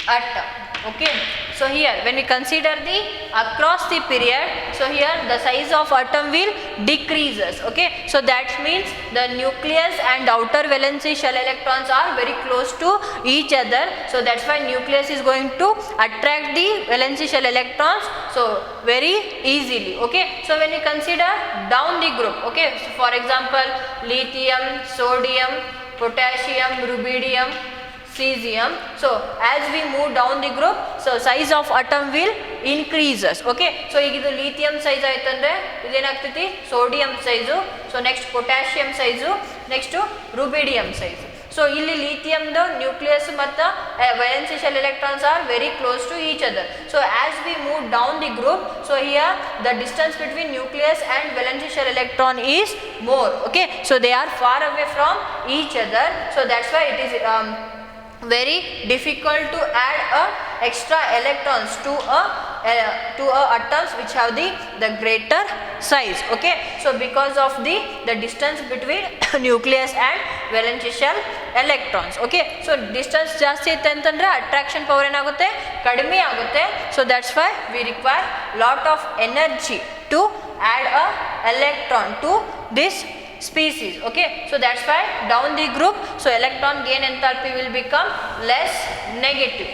atom. Okay, so here when we consider the across the period, so here the size of atom will decreases. Okay, so that means the nucleus and outer valency shell electrons are very close to each other, so that's why nucleus is going to attract the valency shell electrons so very easily. Okay, so when we consider down the group, okay, so for example lithium, sodium, potassium, rubidium, cesium, so as we move down the group, so size of atom will increases. Okay, so ಈಗ ಇದು lithium size ಆಯ್ತಂದ್ರೆ ಇದೇನಾಗ್ತೈತಿ sodium size, so next potassium size, next rubidium size. So ಇಲ್ಲಿ lithium the nucleus ಮತ್ತು valency shell electrons are very close to each other. So as we move down the group, so here the distance between nucleus and valency shell electron is more. Okay, so they are far away from each other, so that's why it is very difficult to add extra electrons to atoms which have the greater size. Okay, so because of the distance between nucleus and valency shell electrons. Okay, so distance ಜಾಸ್ತಿ ಇತ್ತು ಅಂತಂದ್ರೆ attraction power ಏನಾಗುತ್ತೆ ಕಡಿಮೆ ಆಗುತ್ತೆ, so that's why we require lot of energy to add a electron to this species. Okay, so that's why down the group, so electron gain enthalpy will become less negative.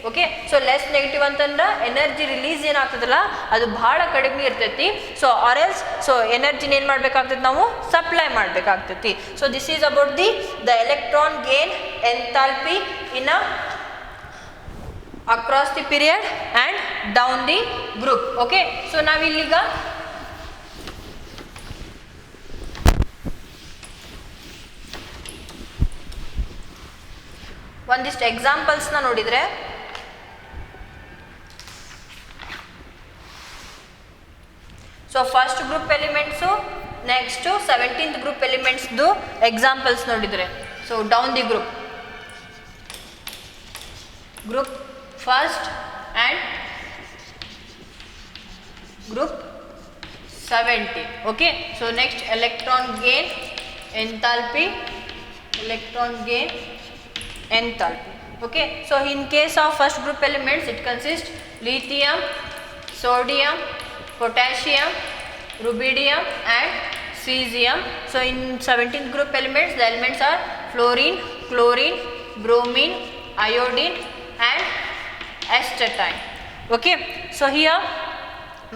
Okay, so less negative ಅಂತಂದ್ರೆ energy release ಏನಾಗ್ತದಲ್ಲ ಅದು ಬಹಳ ಕಡಿಮೆ ಇರ್ತೈತಿ, so or else so ಎನರ್ಜಿನ ಏನು ಮಾಡಬೇಕಾಗ್ತೈತಿ ನಾವು ಸಪ್ಲೈ ಮಾಡಬೇಕಾಗ್ತೈತಿ. So this is about the electron gain enthalpy in across the period and down the group. Okay, so ನಾವಿಲ್ಲೀಗ ಒಂದಿಷ್ಟು ಎಕ್ಸಾಂಪಲ್ಸ್ನ ನೋಡಿದರೆ, so first group elements next 17th group ಎಲಿಮೆಂಟ್ಸ್ದು ಎಕ್ಸಾಂಪಲ್ಸ್ ನೋಡಿದರೆ, so down the group first and group 17. Okay, so next electron gain enthalpy, enthalpy. Okay, so in case of first group elements, it consists lithium, sodium, potassium, rubidium and cesium. So in 17th group elements, the elements are fluorine, chlorine, bromine, iodine and astatine. Okay, so here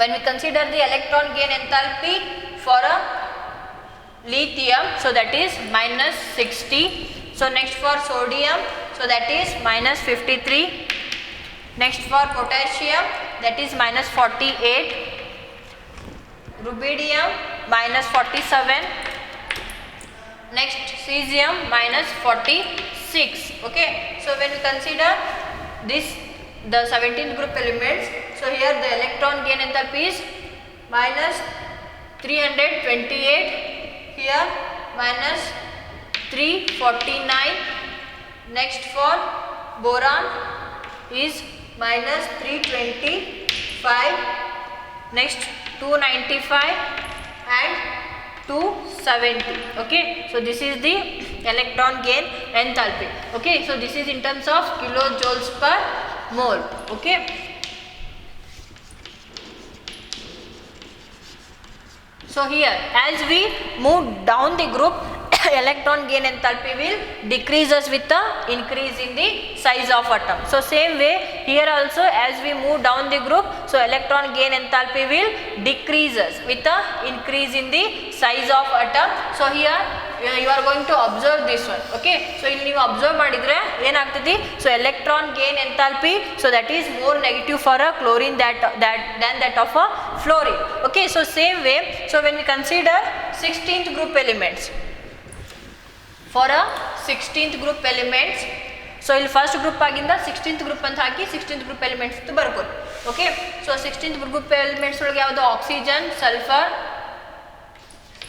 when we consider the electron gain enthalpy for a lithium, so that is -60. So next for sodium, so that is -53. Next for potassium, that is -48. Rubidium -47. Next cesium -46. Okay, so when we consider this the 17th group elements, so here the electron gain enthalpy is -328, here -349. Next for boron is -325. Next 295 and 270. Okay, so this is the electron gain enthalpy. Okay, so this is in terms of kilojoules per mole. Okay, so here as we move down the group electron gain enthalpy will decreases with the increase in the size of atom. So same way here also, as we move down the group, so electron gain enthalpy will decreases with the increase in the size of atom. So here you are going to observe this one. Okay, so ಇಲ್ಲಿ ನೀವು observe ಮಾಡಿದ್ರೆ ಏನಾಗ್ತದೆ, so electron gain enthalpy, so that is more negative for a chlorine than that of a fluorine. Okay, so same way, so when we consider 16th group elements, for a 16th group elements, so ಇಲ್ಲಿ first group ಆಗಿಂದ 16th group ಅಂತ ಹಾಕಿ 16th group elements ಅಂತ ಬರ್ಬೋದು. Okay, so 16th group elements ಒಳಗೆ ಯಾವುದು, oxygen, sulphur,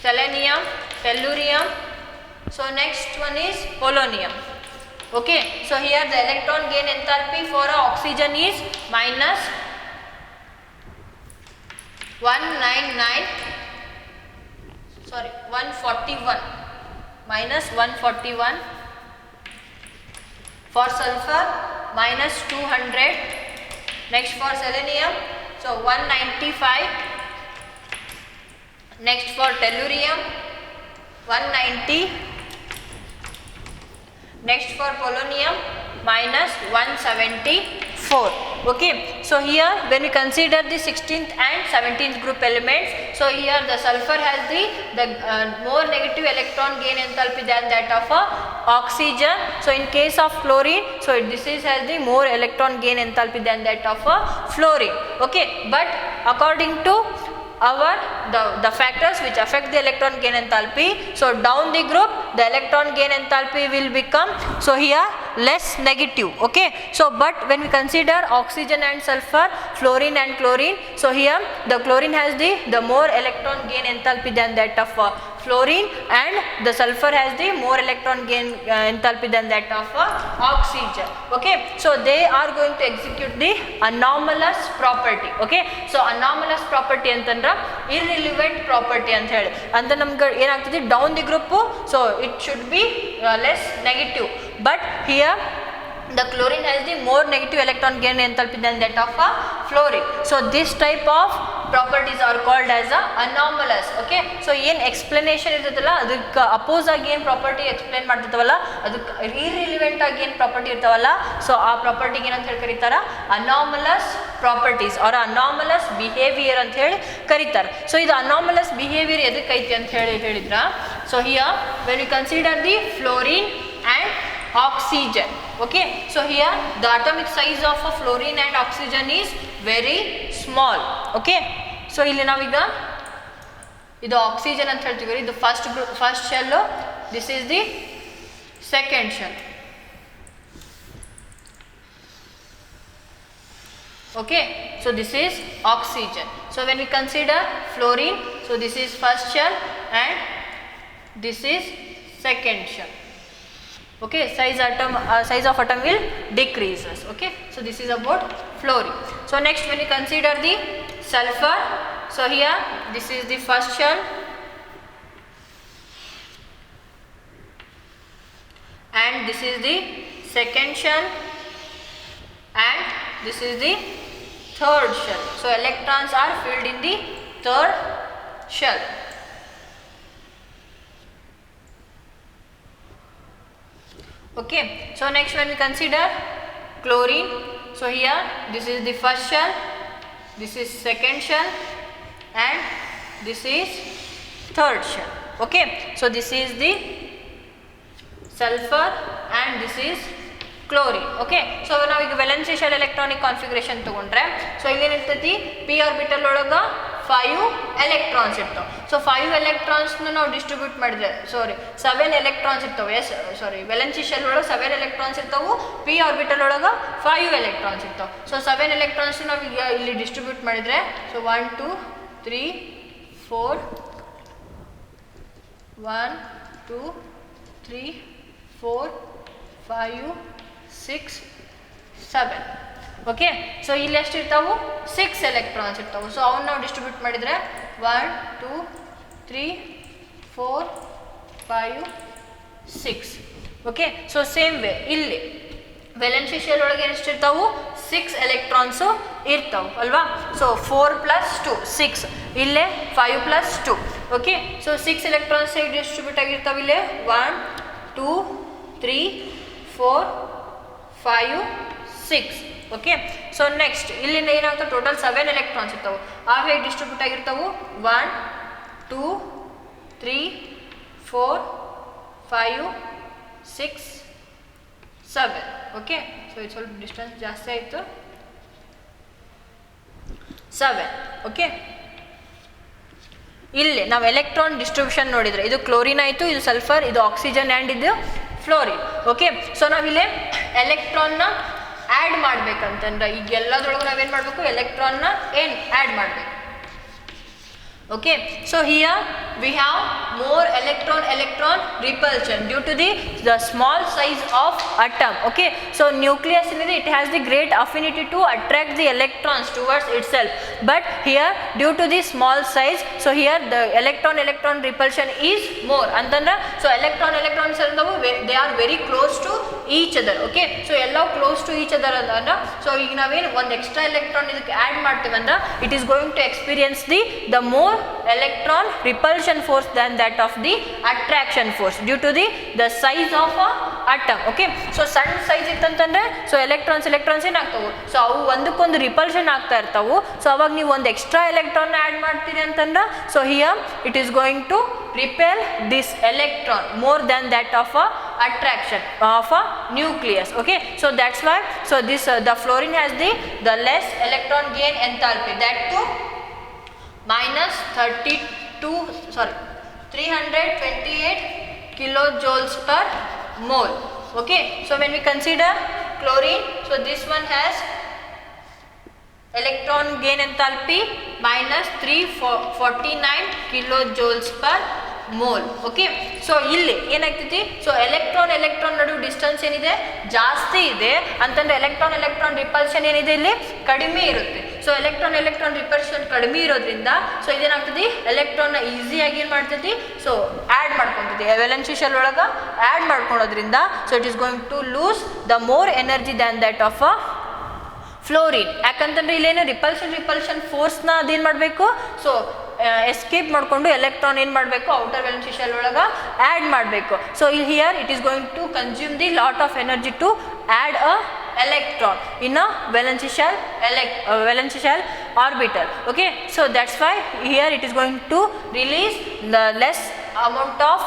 selenium, tellurium. So next one is polonium. Okay, so here the electron gain enthalpy for oxygen is minus 141, minus 141. For sulfur minus 200. Next for selenium, so 195. Next for tellurium 190. Next for polonium minus 174. Okay, so here when we consider the 16th and 17th group elements, so here the sulfur has the more negative electron gain enthalpy than that of oxygen. So in case of chlorine, so this is has the more electron gain enthalpy than that of fluorine. Okay, but according to the factors which affect the electron gain enthalpy, so down the group the electron gain enthalpy will become, so here less negative. Okay, so but when we consider oxygen and sulfur, fluorine and chlorine, so here the chlorine has the more electron gain enthalpy than that of fluorine, and the sulfur has the more electron gain enthalpy than that of oxygen. Okay, so they are going to execute the anomalous property. Okay, so anomalous property ಅಂತಂದ್ರೆ irrelevant property ಅಂತ ಹೇಳಿ, ಅಂದ್ರೆ ನಮ್ಗೆ ಏನಾಗ್ತದೆ, down the group, so it should be less negative, but here the chlorine has the more negative electron gain enthalpy than that of fluorine. So this type of properties are called as anomalous. Okay, so ಏನು explanation ಇರ್ತದಲ್ಲ ಅದಕ್ಕೆ oppose ಆಗಿ ಏನು property explain ಮಾಡ್ತಿರ್ತಾವಲ್ಲ ಅದಕ್ಕೆ irrelevant ಆಗಿ ಏನು property ಇರ್ತಾವಲ್ಲ, so ಆ ಪ್ರಾಪರ್ಟಿಗೆ ಏನಂತ ಹೇಳಿ ಕರೀತಾರ, anomalous properties or anomalous behavior ಅಂತ ಹೇಳಿ ಕರೀತಾರೆ. ಸೊ ಇದು anomalous behavior ಎದಕ್ಕೆ ಐತಿ ಅಂತ ಹೇಳಿದ್ರ, so here when we consider the fluorine and oxygen, okay, so here the atomic size of a fluorine and oxygen is very small. Okay, so ಇಲ್ಲಿ ನಾವೀಗ ಇದು ಆಕ್ಸಿಜನ್ ಅಂತ ಹೇಳ್ತೀವಿ, ಇದು first shell, this is the second shell. Okay, so this is oxygen. So when we consider fluorine, so this is first shell and this is second shell. Okay, size of atom will decreases. Okay, so this is about fluorine. So next when we consider the sulfur, so here this is the first shell and this is the second shell and this is the third shell. So electrons are filled in the third shell. Okay, so next when we consider chlorine, so here this is the first shell, this is second shell and this is third shell. Okay, so this is the sulfur and this is chlorine. Okay, so now ಈಗ valency shell electronic configuration ತಗೊಂಡ್ರೆ, so ಇಲ್ಲಿ ಏನಿರ್ತೈತಿ, p orbital ಒಳಗ 5 electrons ಇರ್ತಾವೆ. So 5 electrons ನಾವು distribute ಮಾಡಿದ್ರೆ, 7 electrons ಇರ್ತಾವೆ. Valency shell ಒಳಗೆ 7 electrons ಇರ್ತಾವೆ, p orbital ಒಳಗೆ 5 electrons ಇರ್ತಾವೆ. ಸೊ 7 electrons ನಾವು ಈಗ ಇಲ್ಲಿ ಡಿಸ್ಟ್ರಿಬ್ಯೂಟ್ ಮಾಡಿದ್ರೆ, ಸೊ 1 2 3 4 1 2 3 4 5 6 7. ಓಕೆ, ಸೊ ಇಲ್ಲಿ ಎಷ್ಟು ಇರ್ತಾವೆ, 6 electrons ಇರ್ತಾವೆ. ಸೊ ಅವನ್ನ ನಾವು ಡಿಸ್ಟ್ರಿಬ್ಯೂಟ್ ಮಾಡಿದರೆ 1 2 3 4 5 6. ಓಕೆ, ಸೊ ಸೇಮ್ ವೇ ಇಲ್ಲಿ ವೇಲೆನ್ಸಿ ಶೆಲ್ ಒಳಗೆ ಎಷ್ಟಿರ್ತಾವೆ, 6 ಎಲೆಕ್ಟ್ರಾನ್ಸು ಇರ್ತಾವೆ ಅಲ್ವಾ. ಸೊ 4 + 2 6, ಇಲ್ಲೇ 5 + 2. ಓಕೆ, ಸೊ 6 ಎಲೆಕ್ಟ್ರಾನ್ಸ್ ಹೇಗೆ ಡಿಸ್ಟ್ರಿಬ್ಯೂಟ್ ಆಗಿರ್ತಾವೆ ಇಲ್ಲೇ 1 2 3 4 5 6. ಓಕೆ, ಸೊ ನೆಕ್ಸ್ಟ್ ಇಲ್ಲಿಂದ ಏನಾಗ್ತವೆ ಟೋಟಲ್ 7 ಎಲೆಕ್ಟ್ರಾನ್ಸ್ ಇರ್ತಾವೆ. ಅವು ಹೇಗೆ ಡಿಸ್ಟ್ರಿಬ್ಯೂಟ್ ಆಗಿರ್ತಾವೆ 1 2 3 4 5 6 7. ಓಕೆ, ಸೊ ಇದು ಸ್ವಲ್ಪ ಡಿಸ್ಟೆನ್ಸ್ ಜಾಸ್ತಿ ಆಯಿತು 7. ಓಕೆ, ಇಲ್ಲಿ ನಾವು ಎಲೆಕ್ಟ್ರಾನ್ ಡಿಸ್ಟ್ರಿಬ್ಯೂಷನ್ ನೋಡಿದರೆ ಇದು ಕ್ಲೋರಿನ್ ಆಯಿತು, ಇದು ಸಲ್ಫರ್, ಇದು ಆಕ್ಸಿಜನ್ ಆ್ಯಂಡ್ ಇದು ಫ್ಲೋರಿನ್. ಓಕೆ, ಸೊ ನಾವಿಲ್ಲಿ ಎಲೆಕ್ಟ್ರಾನ್ನ ಆ್ಯಡ್ ಮಾಡ್ಬೇಕಂತಂದ್ರೆ ಈಗ ಎಲ್ಲದರೊಳಗೂ ನಾವೇನು ಮಾಡಬೇಕು ಎಲೆಕ್ಟ್ರಾನ್ನ ಏನು ಆ್ಯಡ್ ಮಾಡಬೇಕು. Okay, so here we have more electron repulsion due to the small size of atom. Okay, so nucleus it has the great affinity to attract the electrons towards itself, but here due to the small size, so here the electron repulsion is more antandra. So electrons they are very close to each other. Okay, so yellow close to each other andra, so ಈಗ ನಾವೇನು ಒಂದು extra electron ಇದಕ್ಕೆ add ಮಾಡ್ತೀವಿ ಅಂದ್ರೆ it is going to experience the more electron repulsion force than that of the attraction force due to the size of a atom. Okay, so ಸಣ್ಣ size ಇತ್ತಂತಂದ್ರೆ so electrons ಏನಾಗ್ತಾವೆ so ಅವು ಒಂದಕ್ಕೊಂದು repulsion ಆಗ್ತಾ ಇರ್ತಾವೆ. So ಅವಾಗ ನೀವು ಒಂದು extra electron add ಮಾಡ್ತೀರಿ ಅಂತಂದ್ರೆ so here it is going to repel this electron more than that of a attraction of a nucleus. Okay, so that's why so this the fluorine has the less electron gain enthalpy, that too minus 328 kilojoules per mole. Okay, so when we consider chlorine, so this one has electron gain enthalpy minus 349 kilojoules per mole. Okay, so ಇಲ್ಲಿ ಏನಾಗ್ತೈತಿ so electron ನಡುವೆ distance ಏನಿದೆ ಜಾಸ್ತಿ ಇದೆ ಅಂತಂದ್ರೆ electron repulsion ಏನಿದೆ ಇಲ್ಲಿ ಕಡಿಮೆ ಇರುತ್ತೆ. ಸೊ ಎಲೆಕ್ಟ್ರಾನ್ ರಿಪಲ್ಷನ್ ಕಡಿಮೆ ಇರೋದ್ರಿಂದ ಸೊ ಇದೇನಾಗ್ತದೆ ಎಲೆಕ್ಟ್ರಾನ್ನ ಈಸಿಯಾಗಿ ಏನು ಮಾಡ್ತೈತಿ ಸೊ ಆ್ಯಡ್ ಮಾಡ್ಕೊತೈತಿ ವೇಲೆನ್ಸಿ ಶೆಲ್ ಒಳಗೆ ಆ್ಯಡ್ ಮಾಡ್ಕೊಳೋದ್ರಿಂದ so it is going to lose the more energy than that of a fluorine. ಯಾಕಂತಂದ್ರೆ ಇಲ್ಲೇನು ರಿಪಲ್ಷನ್ ಫೋರ್ಸ್ನ ಅದೇನು ಮಾಡಬೇಕು ಸೊ ಎಸ್ಕೇಪ್ ಮಾಡಿಕೊಂಡು ಎಲೆಕ್ಟ್ರಾನ್ ಏನು ಮಾಡಬೇಕು ಔಟರ್ ವೇಲೆನ್ಸಿ ಶೆಲ್ ಒಳಗೆ ಆ್ಯಡ್ ಮಾಡಬೇಕು. ಸೊ ಇಲ್ಲಿ here it is going to consume the lot of energy to add a electron in a valence shell orbital. Okay, so that's why here it is going to release the less amount of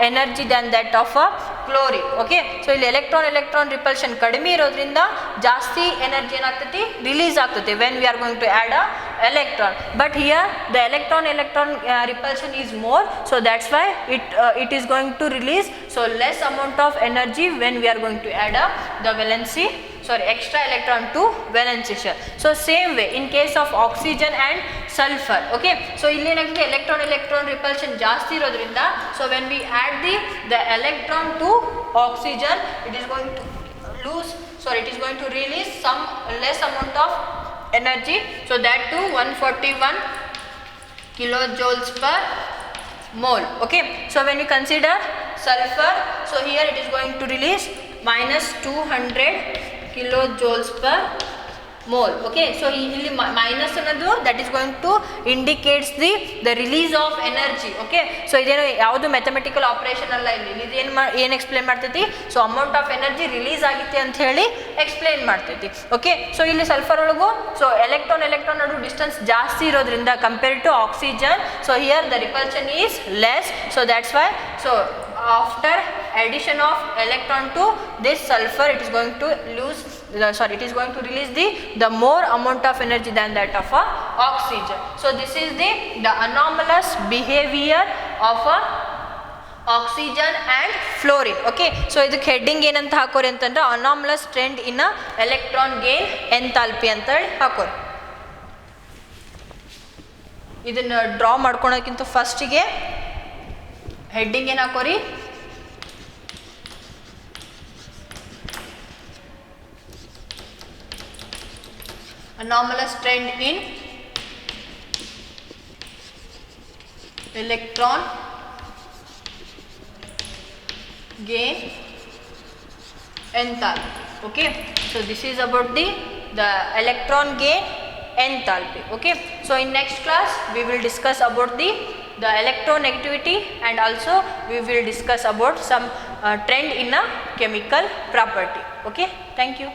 energy than that of a chlorine. Okay, so ಇಲ್ಲಿ electron repulsion ಕಡಿಮೆ ಇರೋದ್ರಿಂದ ಜಾಸ್ತಿ energy ಏನಾಗ್ತೈತಿ release ಆಗ್ತೈತಿ when we are going to add a electron, but here the electron repulsion is more, so that's why it is going to release so less amount of energy when we are going to add the extra electron to valence shell. So same way in case of oxygen and sulfur. Okay, so ಇಲ್ಲಿ ಏನಾಗ್ತದೆ electron repulsion ಜಾಸ್ತಿ ಇರೋದ್ರಿಂದ so when we add the electron to oxygen, it is going to release some less amount of energy, so that too 141 kilojoules per mole. Okay, so when you consider sulfur, so here it is going to release minus 200 kilojoules per mole. Okay, so ಇಲ್ಲಿ minus ಅನ್ನೋದು that is going to indicates the release of energy. Okay, so ಇದೇನು ಯಾವುದು mathematical operation ಅಲ್ಲ, ಇಲ್ಲಿ ಏನು explain ಮಾಡ್ತೈತಿ so amount of energy release ಆಗಿತ್ತೆ ಅಂತ ಹೇಳಿ ಎಕ್ಸ್ಪ್ಲೇನ್ ಮಾಡ್ತೈತಿ. ಓಕೆ, ಸೊ ಇಲ್ಲಿ ಸಲ್ಫರ್ ಒಳಗೂ ಸೊ ಎಲೆಕ್ಟ್ರಾನ್ ನಡು ಡಿಸ್ಟೆನ್ಸ್ ಜಾಸ್ತಿ ಇರೋದ್ರಿಂದ compared to oxygen, so here the repulsion is less, so that's why so after addition of electron to this sulfur it is going to release the more amount of energy than that of a oxygen. So this is the anomalous behavior of a oxygen and fluorine. Okay, so ಇದಕ್ಕೆ heading ಏನಂತ ಹಾಕೋರಿ ಅಂತಂದ್ರೆ anomalous trend in a electron gain enthalpy ಅಂತ ಹೇಳಿ ಹಾಕೋರಿ. ಇದನ್ನ draw ಮಾಡ್ಕೊಳೋಕ್ಕಿಂತ ಫಸ್ಟಿಗೆ heading ಏನು ಹಾಕೋರಿ anomalous trend in electron gain enthalpy. Okay, so this is about the the electron gain enthalpy. Okay, so in next class we will discuss about the electronegativity, and also we will discuss about some trend in a chemical property. Okay, thank you.